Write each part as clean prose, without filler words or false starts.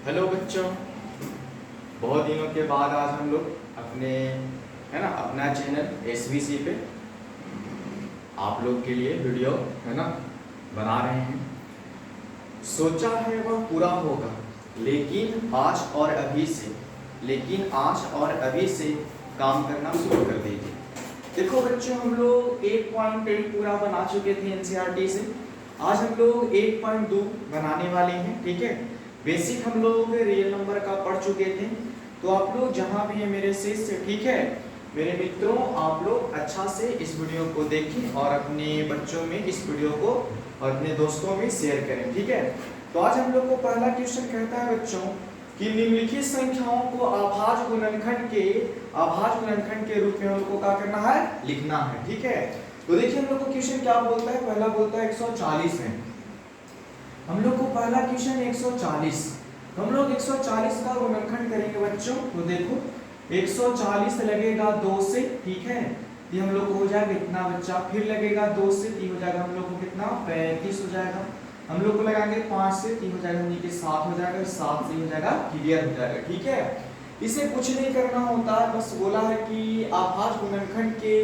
Hello बच्चों, बहुत दिनों के बाद आज हम लोग अपना चैनल एसवीसी पे आप लोग के लिए वीडियो बना रहे हैं। सोचा है वह पूरा होगा, लेकिन आज और अभी से काम करना शुरू कर दीजिए। देखो बच्चों, हम लोग 8.8 पूरा बना चुके थे एनसीईआरटी से। आज हम लोग 8.2 बनाने वाले हैं। ठीक है, बेसिक हम लोग रियल नंबर का पढ़ चुके थे। तो आप लोग जहां भी है मेरे शिष्य, ठीक है मेरे मित्रों, आप लोग अच्छा से इस वीडियो को देखें और अपने बच्चों में इस वीडियो को और अपने दोस्तों में शेयर करें। ठीक है, तो आज हम लोग को पहला क्वेश्चन कहता है बच्चों कि निम्नलिखित संख्याओं को अभाज्य गुणनखंड के रूप में हम लोग को क्या करना है, लिखना है। ठीक है, तो देखिए हम लोग को क्वेश्चन क्या बोलता है। पहला बोलता है 140 है। हम लोग को पहला क्वेश्चन 140, हम लोग 140 का गुणनखंड करेंगे बच्चों। तो देखो 140 लगेगा 2 से, ठीक है, ये हम लोग को हो जाएगा इतना बच्चा, फिर लगेगा 2 से, ये हो जाएगा हम लोग को कितना 35 हो जाएगा। हम लोग को लगाएंगे 5 से, 3 हो जाएगा, नीचे 7 हो जाएगा, 7 से हो जाएगा, क्लियर हो जाएगा। ठीक है, इसे कुछ नहीं करना होता, बस बोला है कि अभाज्य गुणनखंड के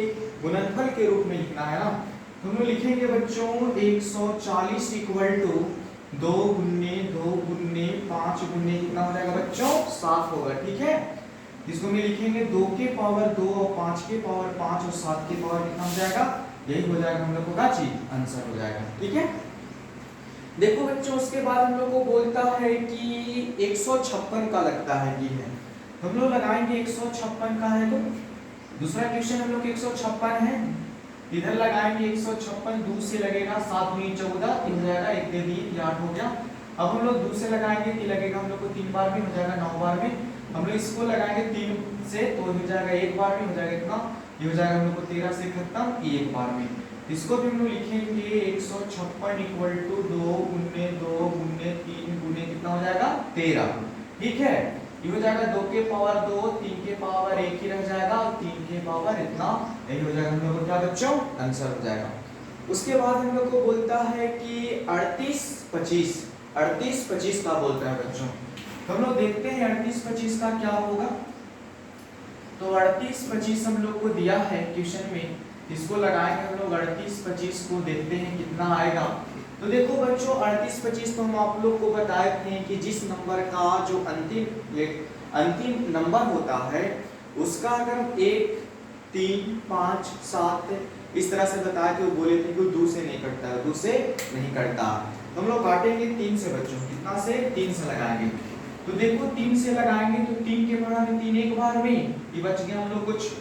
गुणनफल के रूप में लिखना है ना। तो हम लोग लिखेंगे बच्चों 140 इक्वल टू 2 गुने 2 गुने 5 गुने कितना हो जाएगा बच्चों 7 होगा। ठीक है, इसको में लिखेंगे 2 के पावर 2 और 5 के पावर 5 और 7 के पावर कितना हो जाएगा, यही हो जाएगा हम लोग को क्या चीज आंसर हो जाएगा। ठीक है, देखो बच्चों उसके बाद हम लोग को बोलता है कि 156 का लगता है कि है, हम लोग लगाएंगे 156 का है। तो दूसरा क्वेश्चन हम लोग 156 है, इधर लगाएंगे 156, 2 से लगेगा 7 दूनी 14, 3 हो जाएगा, 1 दे दिए 8 हो गया। अब हम लोग 2 से लगाएंगे कि लगेगा हम लोग को 3 बार में हो जाएगा 9 बार में। हम लोग इसको लगाएंगे 3 से तो हो जाएगा 1 बार में, हो जाएगा इतना, ये हो जाएगा हम लोग को 13 से खत्म, ये 1 बार में। इसको भी हम लोग लिखेंगे 156 इक्वल टू 2 गुने 2 गुने 3 गुने कितना हो जाएगा 13। ठीक है, ये हो जाएगा 2 के पावर 2, 3 के पावर 1 ही रह जाएगा और 3 के पावर इतना, यही हो जाएगा हम लोग को क्या बच्चों आंसर हो जाएगा। उसके बाद हम लोग को बोलता है कि 38 25 का बोलता है बच्चों। तो हम लोग देखते हैं 38 25 का क्या होगा। तो 38 25 हम लोग को दिया है क्वेश्चन में, इसको लगाएंगे हम लोग 38 25 को, देखते हैं कितना आएगा। तो देखो बच्चों 38 25 तो हम आप लोग को बताए थे कि जिस नंबर का जो अंतिम नंबर होता है उसका अगर 1 3 5 7 इस तरह से बताया कि वो बोले थे कि 2 से नहीं कटता है, 2 से नहीं कटता। तो हम लोग काटेंगे 3 से बच्चों, कितना से 3 से लगाएंगे। तो देखो 3 से लगाएंगे तो 3 के बड़ा में 3 एक बार में, ये बच गया हम लोग कुछ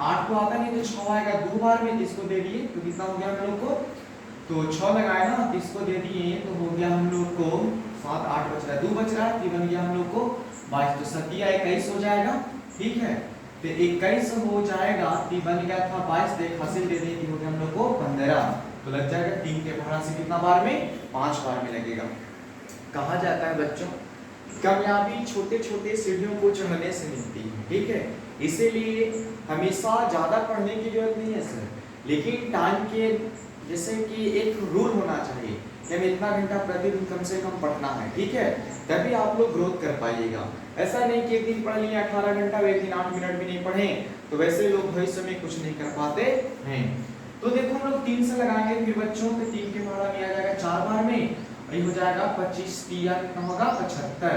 8 तो आता नहीं तो 6 आएगा 2 बार में, इसको दे दिए तो कितना हो गया हम लोग को, तो 6 लगाए ना, इसको दे दिए तो हो गया हम लोग को 7 8 बच रहा है, 2 बच रहा है, बन गया हम लोग को 22, तो 7 21 हो जाएगा। ठीक है, तो 21 हो जाएगा, बन गया था 22, देख हासिल दे दी हो गया हम लोग को 15, तो लग जाएगा 3 के भाड़ा से कितना बार में 5 बार में लगेगा। कहा जाता है बच्चों कामयाबी छोटे छोटे सीढ़ियों को चढ़ने से मिलती है। ठीक है, इसीलिए हमेशा ज्यादा पढ़ने की जरूरत नहीं है सर, लेकिन टाइम के जैसे कि एक रूल होना चाहिए कि हमें इतना घंटा प्रतिदिन कम से कम पढ़ना है। ठीक है, तभी आप लोग ग्रोथ कर पाइएगा। ऐसा नहीं कि एक दिन पढ़ लिए 18 घंटा, एक दिन 8 मिनट भी नहीं पढ़े, तो वैसे लोग भविष्य में कुछ नहीं कर पाते हैं। तो देखो हम लोग 3 से लगाएंगे फिर बच्चों के 3 के भाड़ा में आ जाएगा 4 बार में, ये हो जाएगा 25 3 कितना होगा 75,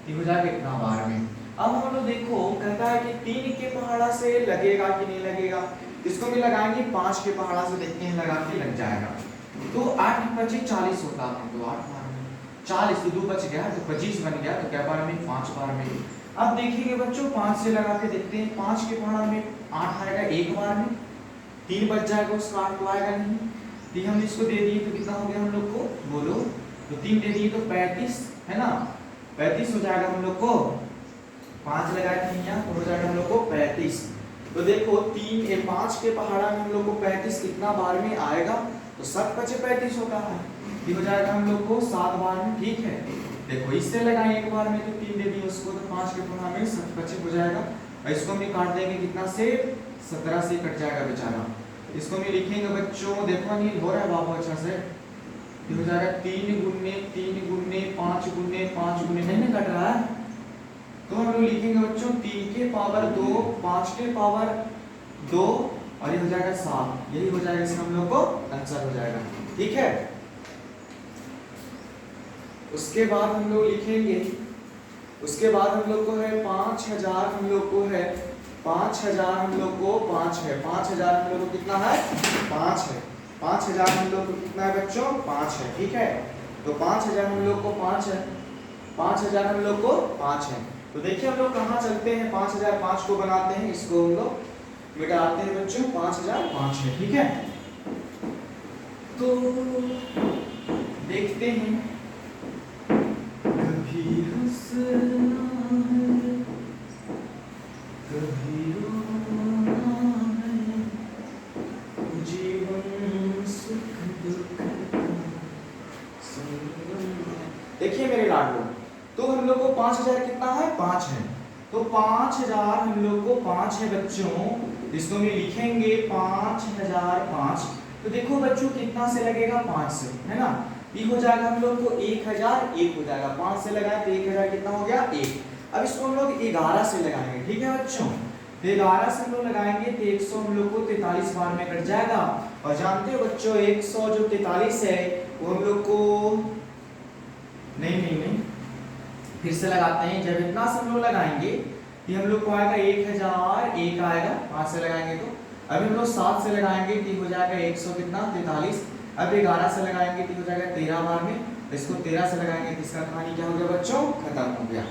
ये हो जाएगा इतना बार में। अब हम लोग देखो कहता है कि 3 के पहाड़ा से लगेगा कि नहीं लगेगा, इसको भी लगाएंगे 5 के पहाड़ा से, देखते हैं लगा के लग जाएगा। तो 8 25 40 होता है, तो 8 बार में 40 तो 2 बच गया तो 25 बन गया, तो क्या बार में 5 बार में। अब देखिए बच्चों 5 से लगा के देखते हैं, 5 के पहाड़ा में 8 आएगा 1 बार में, 3 बच जाएगा उसका 8 तो आएगा नहीं, तो हम इसको दे दिए तो कितना हो गया हम लोग को बोलो, तो 3 दे दिए तो 35 है ना, 35 हो जाएगा हम लोग को, 5 लगाए थे यहाँ तो हो जाएगा हम लोग को 35। तो देखो 5 के पहाड़ा में हम लोग को 35 कितना बार में आएगा, तो 7 5 35 होता है, ये हो जाएगा हम लोग को 7 बार में। ठीक है, देखो इससे लगाए 1 बार में तो 3 दे दिए उसको, तो 5 के पहाड़ा में 7 25 हो जाएगा, और इसको हम काट देंगे कितना से 17 से कट जाएगा बेचारा। इसको हम लिखेंगे बच्चों, देखो नहीं हो रहा है बाबू अच्छा से, ये हो जाएगा 3 गुने 5 गुने 5 गुने नहीं तो हम लोग लिखेंगे बच्चों 3 के पावर 2, 5 के पावर 2 और ये हो जाएगा 7। यही हो जाएगा, इसमें हम लोग को आंसर हो जाएगा। ठीक है, उसके बाद हम लोग लिखेंगे, उसके बाद हम लोग को है 5000, हम लोग को है 5000, हम लोग को 5 है, 5000 हम लोग को कितना है 5 है, 5000 हम लोग को कितना है बच्चों 5 है। ठीक है, तो 5000 हम लोग को 5 है, 5000 हम लोग को 5 है। तो देखिए हम लोग कहाँ चलते हैं, 5000 5 को बनाते हैं, इसको हम लोग मिटाते हैं बच्चों, 5000 5 है। ठीक है, तो देखते हैं, कभी हंसना है कभी रोना है, जीवन सुख दुख का संगम है। देखिए मेरे लाडलो, तो हम लोग को 5000 कितना है 5 है, तो 5000 हम लोग को 5 है बच्चों, इसको हम लिखेंगे 5005। तो देखो बच्चों कितना से लगेगा 5 से, है ना, ये हो जाएगा हम लोग को 1000, 1 हो जाएगा, 5 से लगाए तो 1000 कितना हो गया 1। अब इसको हम लोग 11 से लगाएंगे। ठीक है बच्चों, तो 11 से हम लोग लगाएंगे तो 100 हम लोग को 43 बार में कट जाएगा। और जानते हो बच्चों 100 जो 43 है वो हम लोग को नहीं फिर से लगाते हैं, जब इतना से हम लोग लगाएंगे ये हम लोग को आएगा 1001 आएगा, 5 से लगाएंगे तो। अभी हम लोग 7 से लगाएंगे तो हो जाएगा 100 कितना 43। अब 11 से लगाएंगे तो हो जाएगा 13 बार में, इसको 13 से लगाएंगे तो इसका कहानी क्या हो गया बच्चों खत्म हो गया।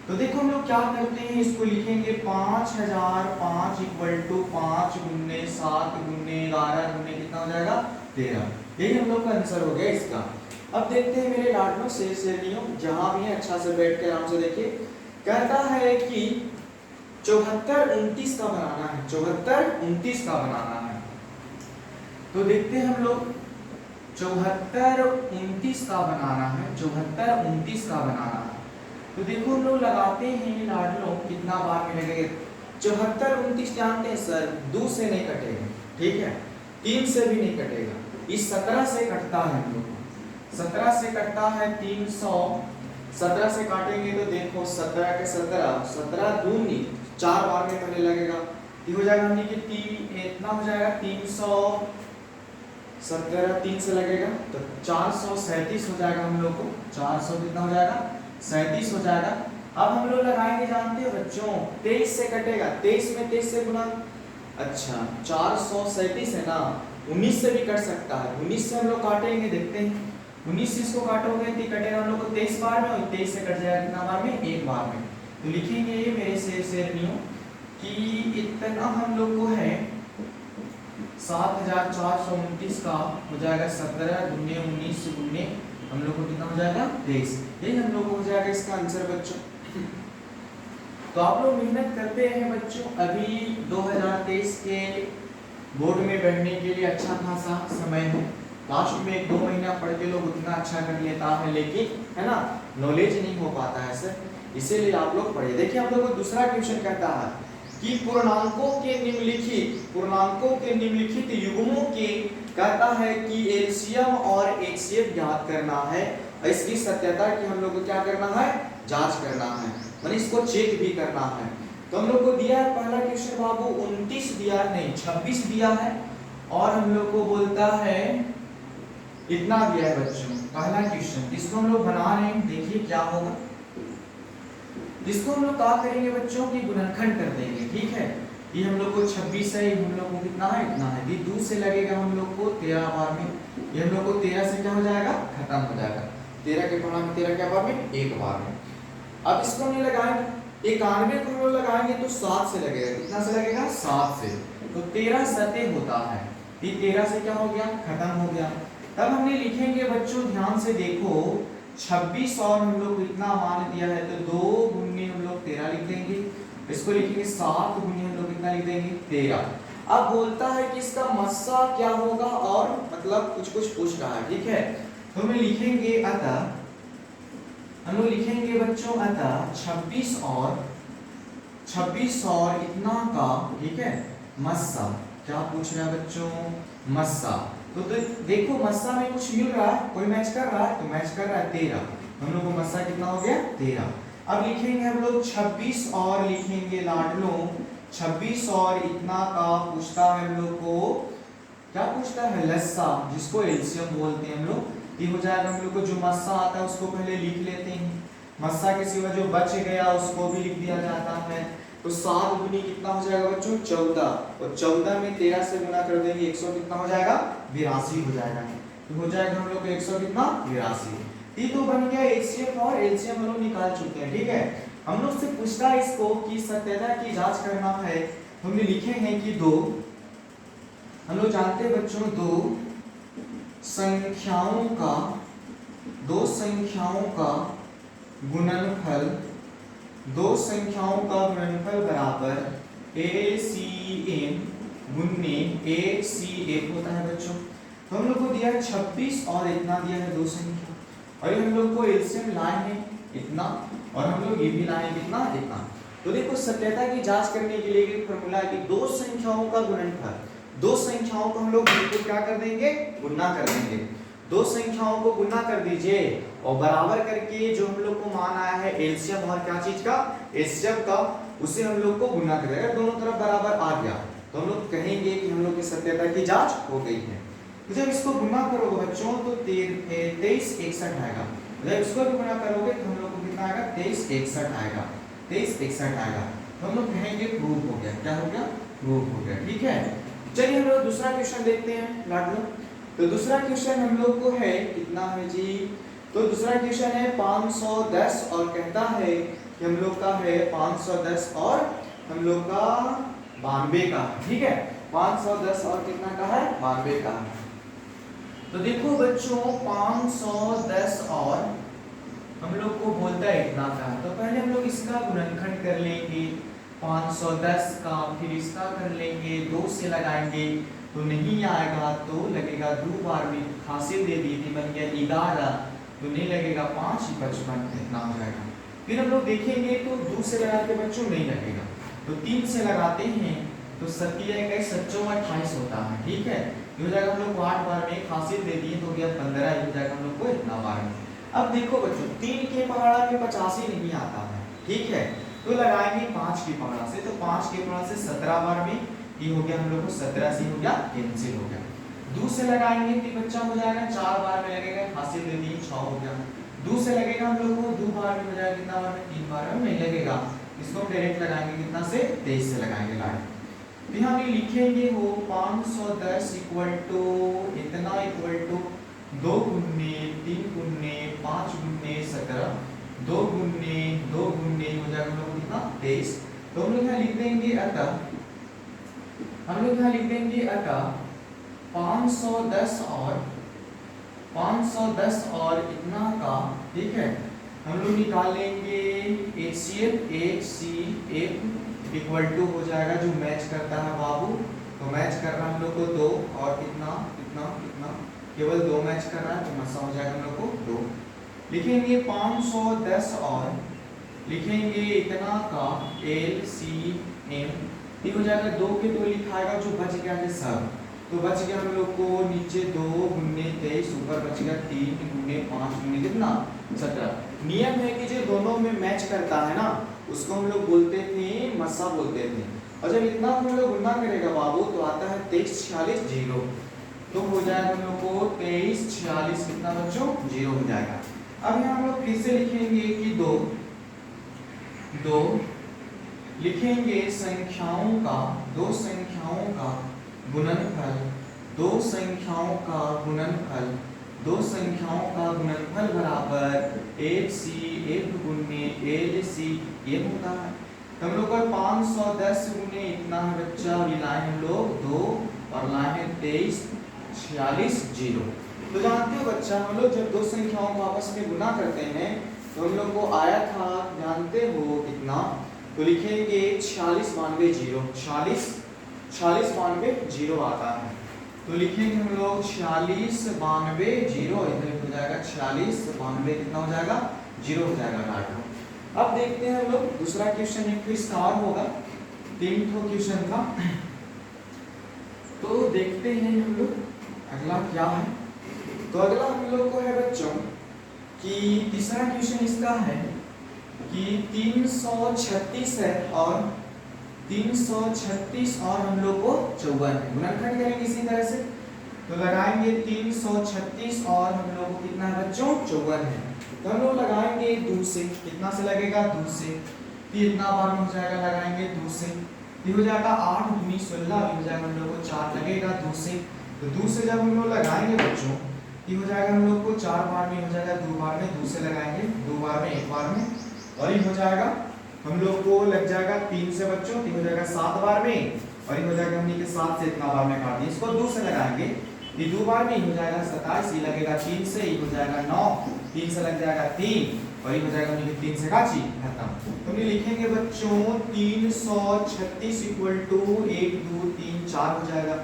तो देखो हम लोग क्या करते हैं, इसको लिखेंगे 5005 इक्वल टू 5 गुने 7 गुने 11 गुने कितना हो जाएगा 13। यही हम लोग का आंसर हो गया इसका। अब देखते हैं मेरे लाडलो शेरनियों, जहां भी है अच्छा से बैठ के आराम से देखिए। कहता है कि 74 29 का बनाना है, 74 29 का बनाना है। तो देखते हैं हम लोग 74 29 का बनाना है, 74 29 का बनाना है। तो देखो हम लोग लगाते हैं लाडलो, कितना बार में लगेगा 74 29 जानते हैं सर 2 से नहीं कटेगा, ठीक है 3 से भी नहीं कटेगा, इस 17 से कटता है हम लोग, 17 से कटता है 300, 17 से काटेंगे तो देखो 17 के 17 17 दूनी 4 बार में पहले लगेगा, ये हो जाएगा हमने कि इतना हो जाएगा 300, 17 3 से लगेगा तो 437 हो जाएगा हम लोग को, 400 कितना हो जाएगा 37 हो जाएगा। अब हम लोग लगाएंगे जानते हो बच्चों 23 से कटेगा, 23 में 23 से गुना, अच्छा 437 है ना, 19 से भी कट सकता है, 19 से हम लोग काटेंगे देखते हैं, 19 से इसको काटोगे तो कटेगा हम लोग को 23 बार में, और 23 से कट जाएगा कितना बार में 1 बार में। तो लिखेंगे ये मेरे शेरनियों कि इतना हम लोग को है 7429 का हो जाएगा 17 गुने 19 गुने हम लोग को कितना हो जाएगा 23, यही हम लोग को हो जाएगा इसका आंसर बच्चों। तो आप लोग मेहनत करते हैं बच्चों, अभी 2023 के बोर्ड में बैठने के लिए अच्छा खासा समय है, लास्ट में 1-2 महीना पढ़ के लोग उतना अच्छा कर लेता है, लेकिन है ना नॉलेज नहीं हो पाता है सर, इसीलिए आप लोग पढ़िए। देखिए हम लोग को दूसरा क्वेश्चन कहता है कि पूर्णांकों के निम्नलिखित युग्मों के कहता है कि एलसीएम और एचसीएफ ज्ञात करना है, और इसकी सत्यता की हम लोग को क्या करना है जांच करना है, माने इसको चेक भी करना है। तो हम लोग को दिया है पहला क्वेश्चन बाबू 29 दिया नहीं 26 दिया है, और हम लोग को बोलता है इतना दिया है बच्चों पहला क्वेश्चन, इसको हम लोग बना रहे हैं, देखिए क्या होगा। इसको हम लोग क्या करेंगे बच्चों की गुणनखंड कर देंगे, ठीक है, ये हम लोग को 26 है, हम लोग को कितना है इतना है, ये 2 से लगेगा हम लोग को 13 बार में, ये हम लोग को 13 से क्या हो जाएगा खत्म हो जाएगा, 13 के गुणा में 13 क्या बार में 1 बार में। अब इसको नहीं लगाएंगे 91 को हम लोग लगाएंगे तो 7 से लगेगा, कितना से लगेगा 7 से, तो 13 सतह होता है, ये 13 से क्या हो गया खत्म हो गया। तब हमने लिखेंगे बच्चों ध्यान से देखो 26 और हम लोग इतना मान दिया है तो 2 गुने हम लोग 13 लिख देंगे, इसको लिखेंगे 7 गुने हम लोग कितना लिख देंगे 13। अब बोलता है कि इसका मस्सा क्या होगा, और मतलब कुछ पूछ रहा है, ठीक है, तो हम लिखेंगे अतः हम लोग लिखेंगे बच्चों अतः 26 और इतना का, ठीक है, मस्सा क्या पूछ रहा है बच्चों मस्सा, तो देखो मस्सा में कुछ मिल रहा है, कोई मैच कर रहा है, तो मैच कर रहा है 13, हम लोग को मस्सा कितना हो गया 13। अब लिखेंगे हम लोग 26 और लिखेंगे लाडलों 26 और इतना का पूछता है हम लोग को, क्या पूछता है, लस्सा, जिसको एलसीएम बोलते हैं हम लोग। ये हो जाएगा हम लोग को, जो मस्सा आता है उसको पहले लिख लेते हैं, मस्सा के सिवा जो बच गया उसको भी लिख दिया जाता है। तो 7 गुनी कितना हो जाएगा बच्चों, 14, और 14 में 13 से गुना कर देंगे 100 कितना हो जाएगा, 82 हो जाएगा। तो हो जाएगा हम लोग 100 कितना, 82। ये तो बन गया एचसीएफ और एलसीएम हम लोग निकाल चुके हैं, ठीक है। हम लोग से पूछता है इसको कि सत्यता की जांच करना है, हमने लिखे हैं कि हम लोग जानते हैं बच्चों, दो संख्याओं का गुणनफल, दो संख्याओं का गुणनफल बराबर एसीएम गुने एसीएफ होता है बच्चों। तो हम लोग को दिया है 26 और इतना दिया है दो संख्या, और हम लोग को एलसीएम लाए हैं इतना, और हम लोग ये भी लाए हैं कितना, इतना। तो देखो सत्यता की जांच करने के लिए एक फॉर्मूला है कि दो संख्याओं का गुणनफल, दो संख्याओं को हम लोग बिल्कुल क्या कर देंगे, गुणा कर देंगे। दो संख्याओं को गुणा कर दीजिए और बराबर करके जो हम लोग को मान आया है एलसीएम और क्या चीज का, एचसीएफ का, उसे हम लोग को गुणा कर देगा। दोनों तरफ बराबर आ गया तो हम लोग कहेंगे कि हम लोग की सत्यता की जांच हो गई है। तो जब इसको गुणा करोगे बच्चों तो 23 61 आएगा। जब इसको भी गुणा करोगे तो हम लोग को कितना आएगा, 23 61 आएगा, 23 61 आएगा। तो हम लोग कहेंगे प्रूव हो गया। क्या हो गया, प्रूव हो गया, ठीक है। चलिए हम लोग दूसरा क्वेश्चन देखते हैं लाडलो। तो दूसरा क्वेश्चन हम लोग को है कितना है जी, तो दूसरा क्वेश्चन है 510 और कहता है कि हम लोग का है 510 और हम लोग का 92 का, ठीक है। 510 और कितना का है, 92 का। तो देखो बच्चों 510 और हम लोग को बोलता है इतना का, तो पहले हम लोग इसका गुणनखंड कर लेंगे 510 का, फिर इसका कर लेंगे, 2 से लगाएंगे तो नहीं आएगा, तो लगेगा 2 बार भी हासिल दे दी थी, बन गया 11, तो नहीं लगेगा 5 55 इतना हो जाएगा। फिर हम लोग देखेंगे तो 2 से लगा के बच्चों नहीं लगेगा, तो 3 से लगाते हैं तो 27 सच्चों 28 होता है, ठीक है। हो जाएगा हम लोग को 8 बार में हासिल दे दिए तो गया 15 हो जाएगा हम लोग को इतना बार में। अब देखो बच्चों 3 के पहाड़ा में 85 नहीं आता है, ठीक है, तो लगाएंगे 5 की पहाड़ा से, तो 5 के पहाड़ा से 17 बार में ये हो गया हम लोग को 17 से हो गया कैंसिल हो गया। 2 से लगाएंगे तो बच्चा हो जाएगा 4 बार में लगेगा, हासिल दे दिए 6 हो गया। 2 से लगेगा हम लोग को 2 बार में हो जाएगा, कितना बार में, 3 बार में नहीं लगेगा, इसको हम डायरेक्ट लगाएंगे कितना से, 23 से लगाएंगे लाइन। फिर हम ये लिखेंगे हो 510 इक्वल टू इतना इक्वल टू 2 गुने 3 गुने 5 गुने 17, 2 गुने 2 गुने हो जाएगा हम लोग कितना 23। तो हम लोग यहाँ लिख देंगे अतः, हम लोग यहाँ लिख देंगे अतः 510 और इतना का, ठीक है, हम लोग निकाल लेंगे HCF इक्वल टू हो जाएगा जो मैच करता है बाबू, तो मैच कर रहा है हम लोग को 2 और कितना कितना कितना, केवल 2 मैच कर रहा है तो मसा हो जाएगा हम लोग को 2। लिखेंगे 510 और लिखेंगे इतना का LCM, ये हो जाएगा 2 के 2 लिखाएगा, जो बच गया है सब, तो बच गया हम लोग को नीचे 2 गुने 23, ऊपर बच गया 3 गुने 5 गुने कितना 17। नियम है कि जो दोनों में मैच करता है ना उसको हम लोग बोलते थे मस्सा बोलते थे, और जब इतना हम लोग गुणा करेगा बाबू तो आता है 23 46 0, तो हो जाएगा हम लोग को 23 46 कितना बच्चों 0 हो जाएगा। अब यहाँ हम लोग फिर से लिखेंगे कि दो लिखेंगे संख्याओं का, दो संख्याओं का गुणनफल, दो संख्याओं का गुणनफल, दो संख्याओं का गुणनफल बराबर HCF गुने LCM होता है। तो हम लोग को 510 गुने इतना है बच्चा, और लाए हम लोग 2 और लाए हैं 23 46 0। तो जानते हो बच्चा हम लोग जब दो संख्याओं को आपस में गुना करते हैं तो हम लोग को आया था, जानते हो कितना, तो लिखेंगे 46 92 0, 46 92 0 आता है, तो लिखेंगे हम लोग 46 92 0, इधर हो जाएगा 46 92 कितना हो जाएगा 0 हो जाएगा काटो। अब देखते हैं हम लोग दूसरा क्वेश्चन, एक तो इसका और होगा 3 क्वेश्चन का, तो देखते हैं हम लोग अगला क्या है। तो अगला हम लोग को है बच्चों कि तीसरा क्वेश्चन इसका है कि 336 है और 336 और हम लोग को 54 है। गुणनखंड करेंगे इसी तरह से, तो लगाएंगे 336 और हम लोग को कितना है बच्चों 54 है। तो हम लोग लगाएंगे 2 से, कितना से लगेगा 2 से, कितना बार में हो जाएगा लगाएंगे 2 से, ये हो जाएगा 8 दूनी 16, हो जाएगा हम लोग को 4 लगेगा 2 से। तो 2 से जब हम लोग लगाएंगे बच्चों ये हो जाएगा हम लोग को 4 बार में हो जाएगा 2 बार में, 2 से लगाएंगे 2 बार में 1 बार में, और ये हो जाएगा हम लोग को लग जाएगा 3 से बच्चों, ये हो जाएगा 7 बार में, और ये हो जाएगा हमने के 7 से इतना बार में काट दिया। इसको 2 से लगाएंगे ये 2 बार में हो जाएगा 27, ये लगेगा 3 से, ये हो जाएगा 9, 3 से लग जाएगा 3, और ये हो जाएगा हमने के 3 से काची खत्म। तो हम लिखेंगे बच्चों 336 इक्वल टू 1 2 3 4 हो जाएगा,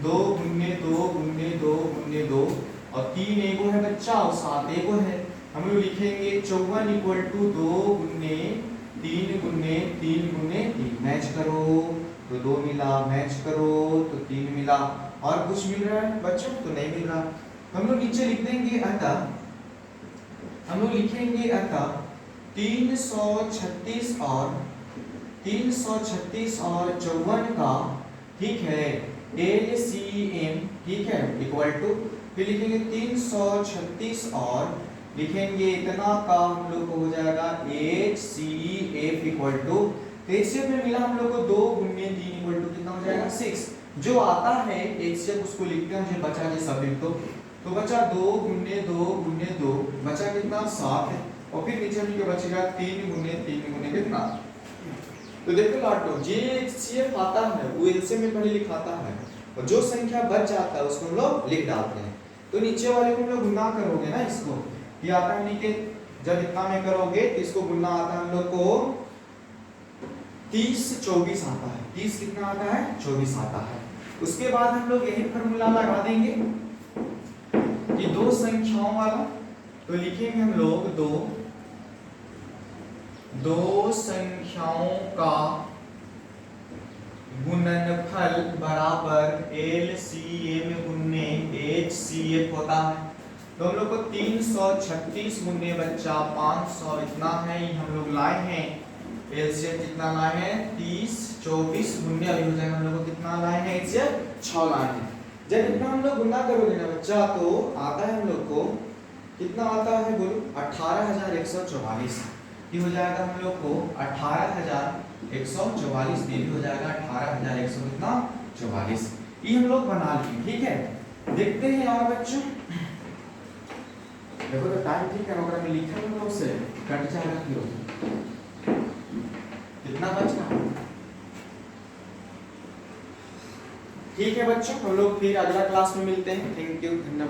2 गुने 2 गुने 2 गुने 2, और 3 एगो है बच्चा और 7 एगो है। हम लोग लिखेंगे 54 इक्वल टू 2 गुने 3 गुने 3 गुने 3, मैच करो तो 2 मिला, मैच करो तो 3 मिला, और कुछ मिल रहा है बच्चों तो नहीं मिल रहा। हम लोग नीचे लिख देंगे अतः, हम लोग लिखेंगे अतः 336 और 54 का ठीक है LCM ठीक है इक्वल टू, फिर लिखेंगे 336 और लिखेंगे इतना का हम लोग को हो जाएगा HCF इक्वल टू, HCF में मिला हम लोग को 2 गुने 3 इक्वल टू कितना हो जाएगा 6। जो आता है HCF उसको लिखते हैं, जो बचा के सब लिख दो, तो बचा 2 गुने 2 गुने 2, बचा कितना 7 है, और फिर नीचे में बचेगा 3 गुने 3 गुने कितना। तो देखो लाटो जे HCF आता है वो LCM में पहले लिखाता है, और जो संख्या बच जाता है उसको हम लोग लिख डालते हैं। तो नीचे वाले को हम लोग गुना करोगे ना, इसको ये आता है नीचे, जब इतना में करोगे तो इसको गुना आता है हम लोग को 30 24 आता है, 30 कितना आता है 24 आता है। उसके बाद हम लोग यही फॉर्मूला लगा देंगे कि दो संख्याओं वाला, तो लिखेंगे हम लोग दो संख्याओं का गुणनफल बराबर LCM गुने HCF होता है। तो हम लोग को 336 गुने बच्चा 500 इतना है, ये हम लोग लाए हैं, LCM कितना लाए हैं 30 24 गुने, अभी हो जाएगा हम लोग को कितना लाए हैं HCF 6 लाए हैं। जब इतना हम लोग गुना करोगे ना बच्चा तो आता है हम लोग को कितना आता है बोलो 18144, ये हो जाएगा हम लोग को 18144, ये भी हो जाएगा 18100 कितना 44, ये हम लोग बना लिए। ठीक है, देखते हैं यार बच्चों, देखो तो टाइम ठीक है, अगर मैं लिखा हूं तो से कट जाएगा, कितना बच रहा। ठीक है बच्चों, हम लोग फिर अगला क्लास में मिलते हैं। थैंक यू, धन्यवाद।